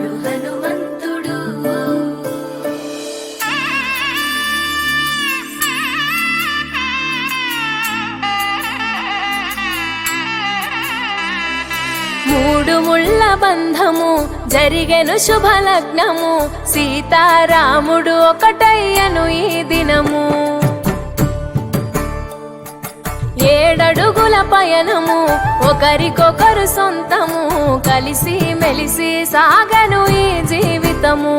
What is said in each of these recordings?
ఉన్నాడు హనుమంతుడు. మూడు ముళ్ళ బంధము జరిగెను శుభలగ్నము, సీతారాముడు ఒకటయ్యను ఈ దినము. 7 అడుగుల పయనము ఒకరికొకరు సొంతము, కలిసి మెలిసి సాగను ఈ జీవితము.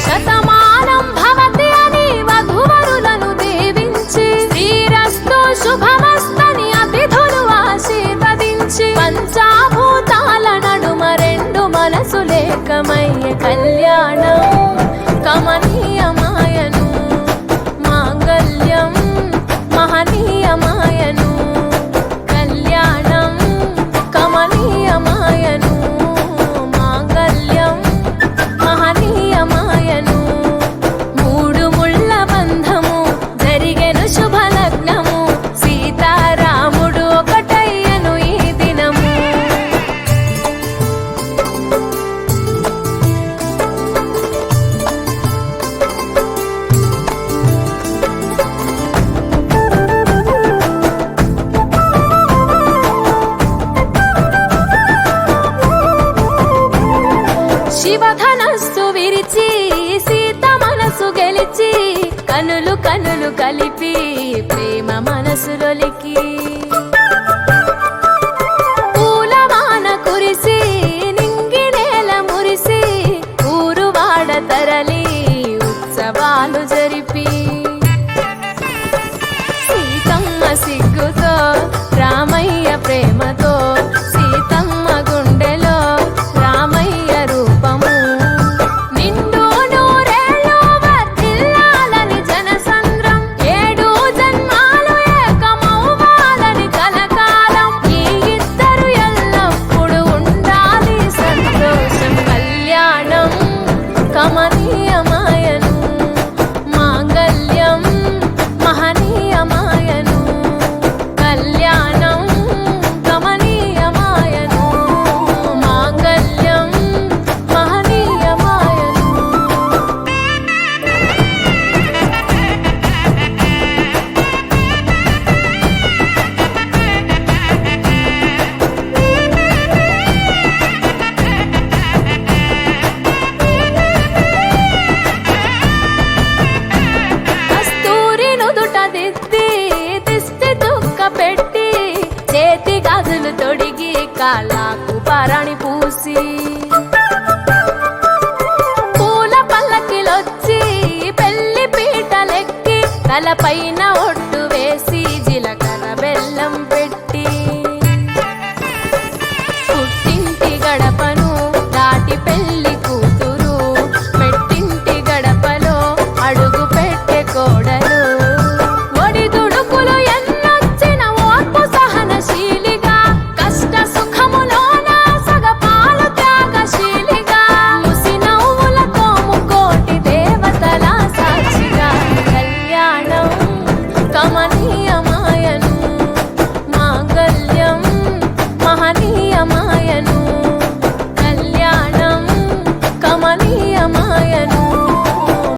శతమానం భవతి అని వధువరులను దీవించి, శ్రీరస్తు శుభమస్తని అతిథులు ఆశీర్వదించి, పంచాభూతాల నడుమ 2 మనసులేకమయ్యే కళ్యాణం కమనీయమాయను, మాంగళ్యం మహనీయమాయను. కళ్యాణం కమనీయమాయను, మాంగళ్యం మహనీయమాయను. 3 ముళ్ళ బంధము జరిగెను శుభలగ్నము, సీతారాముడు ఒకటయ్యను ఈ దినము. శివధనస్సు విరిచి సీత మనసు గెలిచి, కనులు కనులు కలిపి ప్రేమ మనసులొలికి, పూలవాన కురిసి నింగి నేల మురిసి, ఊరువాడ తరలి ఉత్సవాలు జరిపి, సీతమ్మ సిగ్గుతో రామయ్య ప్రేమతో, సీతమ్మ గుండెలో రామయ్య రూపము. నిండు నూరేళ్ళు వర్ధిల్లాలని జనసంద్రం, 7 జన్మాలు ఏకమవ్వాలని కలకాలం, ఈ ఇద్దరు ఎల్లప్పుడూ ఉండాలి సంతోషం. కళ్యాణం కమనీయమాయను, మాంగళ్యం మహనీయమాయను. కళ్యాణం కమనీయమాయను, మాంగళ్యం మహనీయమాయను. కస్తూరి నుదుట దిద్ది దిష్టి దుక్క పెట్టి, చేతి గాజులు తొడిగి కాళ్ళకు పారాణి పూసి, పూల పల్లకిలొచ్చి పెళ్లి పీటలెక్కి, తలపైన